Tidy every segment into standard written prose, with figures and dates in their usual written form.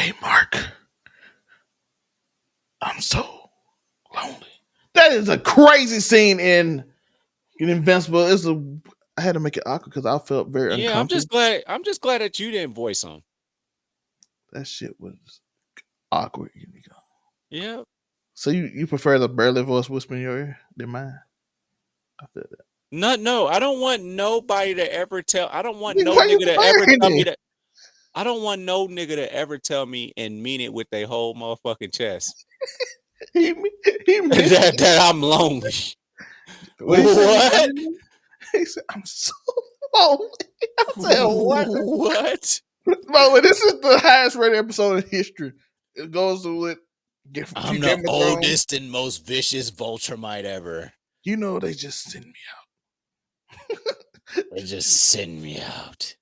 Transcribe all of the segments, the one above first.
Hey, Mark, I'm so lonely. That is a crazy scene in Invincible. I had to make it awkward because I felt very Yeah, I'm uncomfortable. just glad. I'm just glad that you didn't voice them. That shit was awkward. Uniqo. Yeah. So you prefer the barely voice whisper in your ear than mine? I feel that. No, I don't want nobody to ever tell. I don't want Nigga, no why you nigga to ever firing tell me it? that. I don't want no nigga to ever tell me and mean it with their whole motherfucking chest He he meant that I'm lonely. what he said. What? He said, "I'm so lonely." I said, "What?" What? Bro, this is the highest rated episode in history. It goes with Game I'm the of Thrones. oldest and most vicious Voltramite ever. You know they just send me out. They just send me out.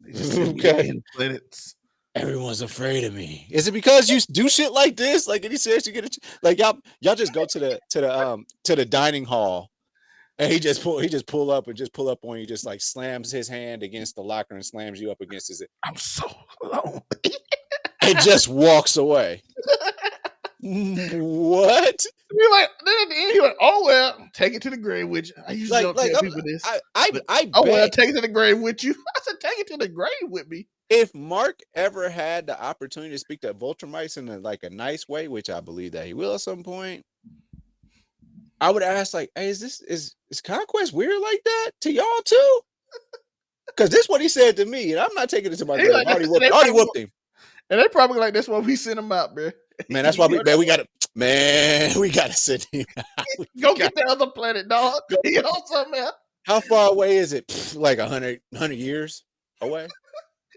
They just send me Okay. in planets. Everyone's afraid of me. Is it because you do shit like this? Like, and he says you get like y'all just go to the dining hall, and he just pull up on you, just like slams his hand against the locker and slams you up against his, I'm so lonely. and just walks away. What? You're like, then at the end, you're like, oh well, take it to the grave with you. I usually don't tell people this. But, I oh well, bet take it to the grave with you. I said, take it to the grave with me. if Mark ever had the opportunity to speak to Voltramites in a nice way, which I believe that he will at some point, I would ask like, hey, is Conquest weird like that to y'all too? Because this is what he said to me, and I'm not taking it to my grave. Like, I already whooped him. And they probably like, that's why we sent him out, bro. Man, that's why we gotta send him out. Go get the other planet, dog. You know something else? How far away is it? Like 100 years away?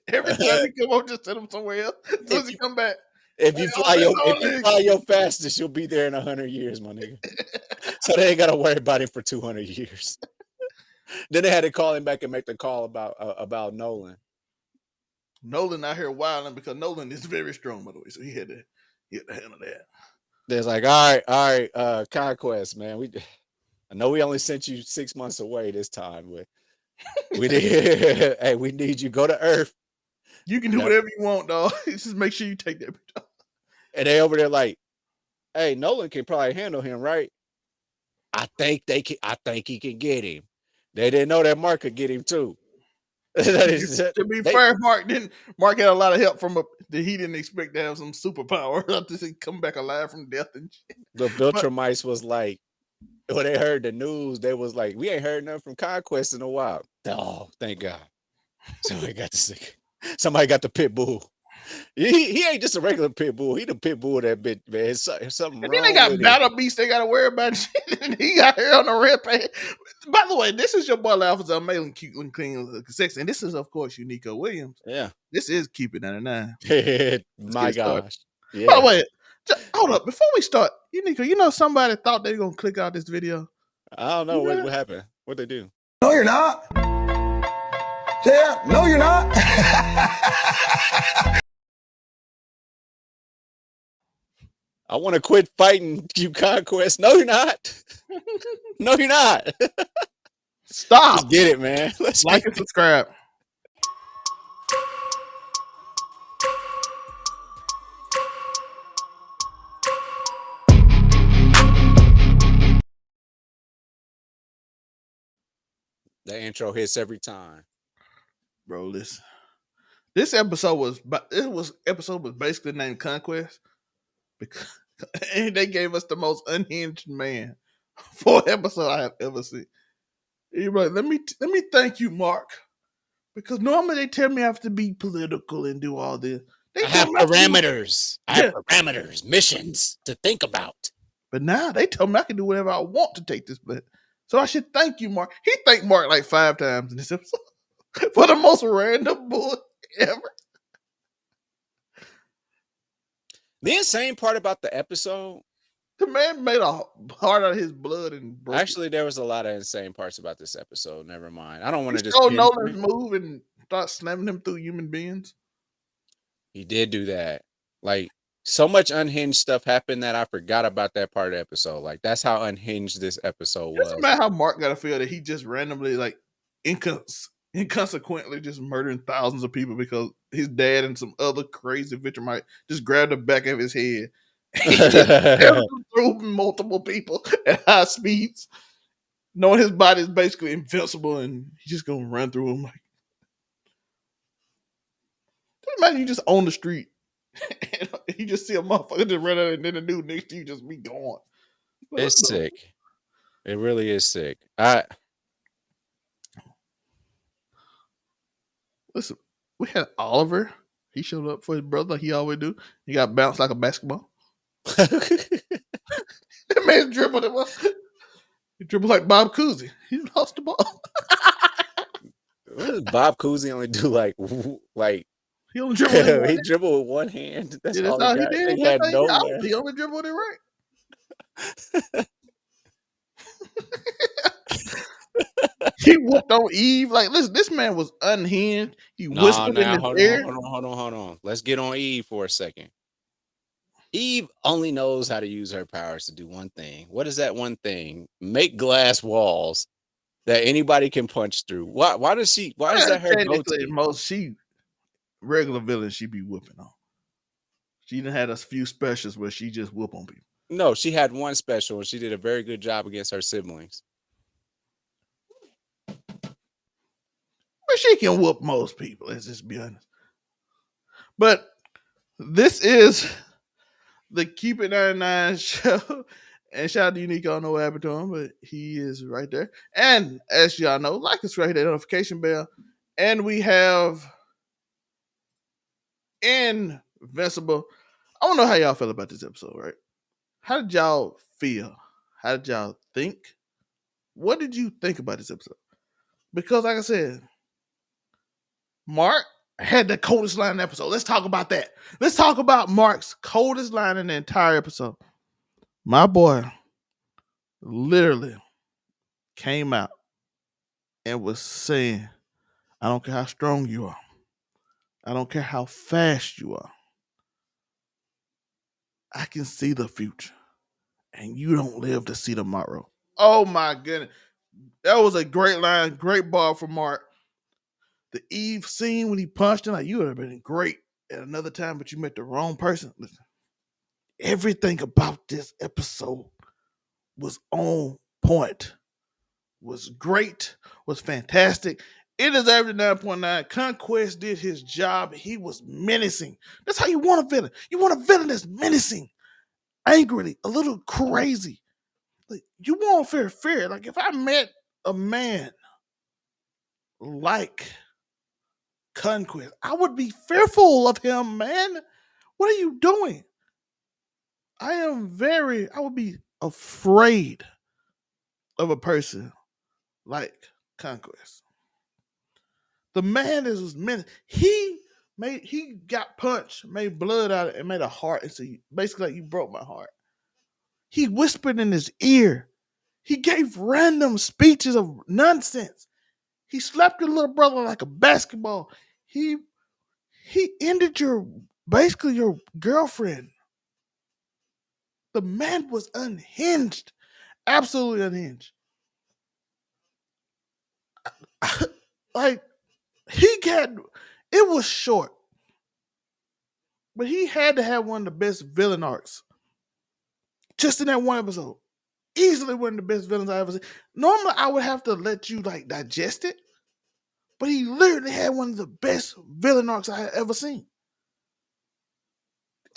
Every time he come on, just send him somewhere else. As soon as he come back. If you fly your fastest, you'll be there in 100 years, my nigga. So they ain't gotta worry about him for 200 years. Then they had to call him back and make the call about Nolan. Nolan out here wilding because Nolan is very strong, by the way. So he had to handle that. There's like, all right, Conquest, man. I know we only sent you 6 months away this time, but we need hey, we need you go to Earth. You can do whatever you want, dog. Just make sure you take that. And they over there like, hey, Nolan can probably handle him, right? I think he can get him. They didn't know that Mark could get him too. To be fair, Mark had a lot of help from that he didn't expect to have some superpower to come back alive from death and shit. The Viltrumites was like, when they heard the news, they was like, we ain't heard nothing from Conquest in a while. Oh, thank God. Somebody got the pit bull. He ain't just a regular pit bull. He the pit bull that bit, man. Something and wrong. Then they got with battle beasts they got to worry about shit. And he got here on the rampage. By the way, this is your boy Alpha's amazing, cute, and clean, sexy. And this is, of course, Uniqo Williams. Yeah. This is Keep It 99. My gosh. Yeah. By the way, hold up. Before we start, Uniqo, you know somebody thought they were going to click out this video? I don't know what happened. What'd they do? No, you're not. Yeah, no, you're not. I want to quit fighting you, Conquest. No, you're not. No, you're not. Stop. Let's get it, man. Let's like and subscribe. The intro hits every time. Bro, listen. This episode was basically named Conquest because and they gave us the most unhinged man for an episode I have ever seen. You're like, let me thank you, Mark, because normally they tell me I have to be political and do all this. I have parameters. I have parameters, missions to think about. But now they tell me I can do whatever I want to take this planet. So I should thank you, Mark. He thanked Mark like 5 times in this episode for the most random bull ever. The insane part about the episode, the man made a heart out of his blood and broke actually, there was a lot of insane parts about this episode. Never mind. I don't want to just Nolan's move and start slamming him through human beings. He did do that. Like, so much unhinged stuff happened that I forgot about that part of the episode. Like, that's how unhinged this episode was. It's about how Mark got to feel that he just randomly, like, and consequently just murdering thousands of people because his dad and some other crazy Vegemite just grabbed the back of his head. He just carried him through multiple people at high speeds, knowing his body is basically invincible and he's just gonna run through them. Like, imagine you just on the street and you just see a motherfucker just run out and then the dude next to you just be gone. What It's the- sick. It really is sick. Listen, we had Oliver. He showed up for his brother like he always do. He got bounced like a basketball. That man dribbled him up. He dribbled like Bob Cousy. He lost the ball. What does Bob Cousy only do? Like He only dribbled with one he hand. dribbled with one hand. That's Yeah, that's all he all he got. did. He had That's no all left. he only dribbled it right. He whooped on Eve. Like, listen, this man was unhinged. He whispered in his ear. Hold on. Let's get on Eve for a second. Eve only knows how to use her powers to do one thing. What is that one thing? Make glass walls that anybody can punch through. Why does that her Technically, go-to? most regular villains she be whooping on. She done had a few specials where she just whoop on people. No, she had one special and she did a very good job against her siblings. But she can whoop most people, let's just be honest. But this is the Keep It 99 show. And shout out to Uniqo. I don't know what happened to him, but he is right there. And as y'all know, like us right, that notification bell. And we have Invincible. I don't know how y'all feel about this episode, right? How did y'all feel? How did y'all think? What did you think about this episode? Because, like I said, Mark had the coldest line in the episode. Let's talk about that. Let's talk about Mark's coldest line in the entire episode. My boy literally came out and was saying, I don't care how strong you are. I don't care how fast you are. I can see the future. And you don't live to see tomorrow. Oh my goodness. That was a great line, great ball from Mark. The Eve scene when he punched him, like, you would have been great at another time, but you met the wrong person. Listen, everything about this episode was on point, was great, was fantastic. It deserved a 9.9. Conquest did his job. He was menacing. That's how you want a villain. You want a villain that's menacing, angrily, a little crazy. Like, you want fear. Like, if I met a man like Conquest, I would be fearful of him, man. What are you doing? I would be afraid of a person like Conquest. The man is meant. He got punched, made blood out of it, and made a heart. And so basically, like, you broke my heart. He whispered in his ear. He gave random speeches of nonsense. He slapped your little brother like a basketball. He ended your girlfriend. The man was unhinged, absolutely unhinged. Like, it was short, but he had to have one of the best villain arcs just in that one episode. Easily one of the best villains I ever seen. Normally, I would have to let you like digest it, but he literally had one of the best villain arcs I had ever seen.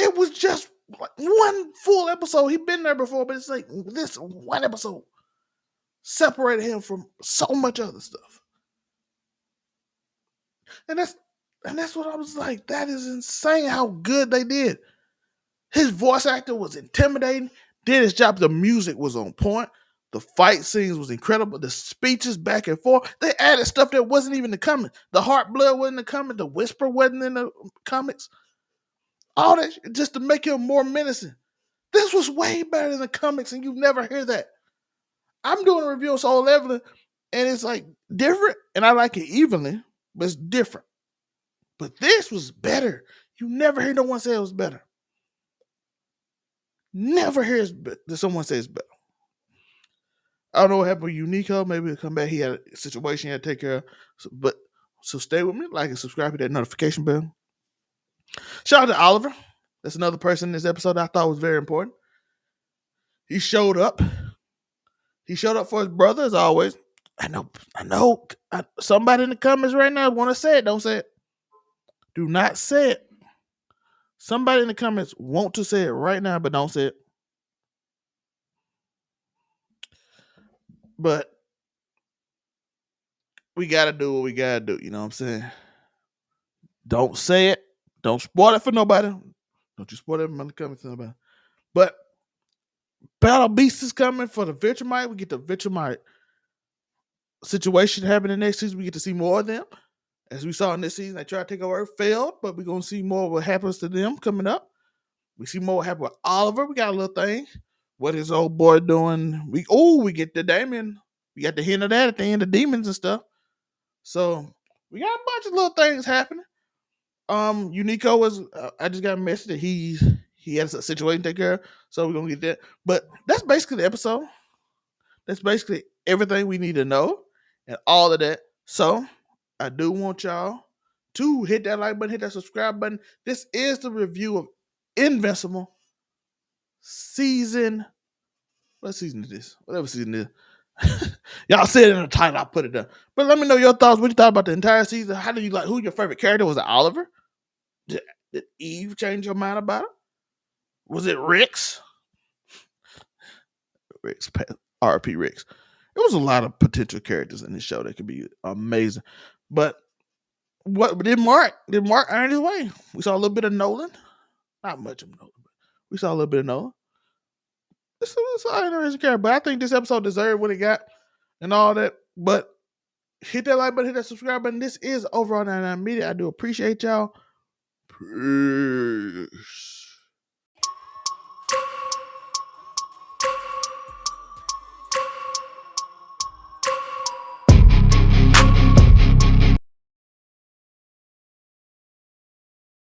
It was just like one full episode. He'd been there before, but it's like this one episode separated him from so much other stuff. And that's what I was like. That is insane how good they did. His voice actor was intimidating, did his job. The music was on point. The fight scenes was incredible. The speeches back and forth. They added stuff that wasn't even in the comics. The heart blood wasn't in the comics. The whisper wasn't in the comics. All that just to make him more menacing. This was way better than the comics, and you never hear that. I'm doing a review on Soul Leveling, and it's like different, and I like it evenly, but it's different. But this was better. You never hear no one say it was better. Never hear someone say it's better. I don't know what happened with Uniqo. Maybe he'll come back. He had a situation he had to take care of. But So stay with me, like and subscribe to that notification bell. Shout out to Oliver. That's another person in this episode I thought was very important. He showed up. He showed up for his brother as always. I know. Somebody in the comments right now want to say it. Don't say it. Do not say it. Somebody in the comments want to say it right now, but don't say it. But we gotta do what we gotta do. You know what I'm saying? Don't say it. Don't spoil it for nobody. Don't you spoil it in the comments for nobody. But Battle Beast is coming for the Vegemite. We get the Vegemite situation happening next season. We get to see more of them. As we saw in this season, they tried to take over, failed, but we're gonna see more of what happens to them coming up. We see more what happened with Oliver. We got a little thing. What is old boy doing? We get the Damien. We got the hint of that at the end of Demons and stuff. So we got a bunch of little things happening. Uniqo was. I just got a message that he has a situation to take care of. So we're gonna get that. But that's basically the episode. That's basically everything we need to know and all of that. So I do want y'all to hit that like button, hit that subscribe button. This is the review of Invincible season. What season is this? Whatever season it is. Y'all said it in the title, I put it there. But let me know your thoughts. What you thought about the entire season? How do you like? Who your favorite character? Was it Oliver? Did Eve change your mind about it? Was it Rex? RP Rex. There was a lot of potential characters in this show that could be amazing. But what did Mark earn his way? We saw a little bit of Nolan. Not much of Nolan, but we saw a little bit of Nolan. It's an interesting character, but I think this episode deserved what it got and all that. But hit that like button, hit that subscribe button. This is Overall 99 Media. I do appreciate y'all. Peace.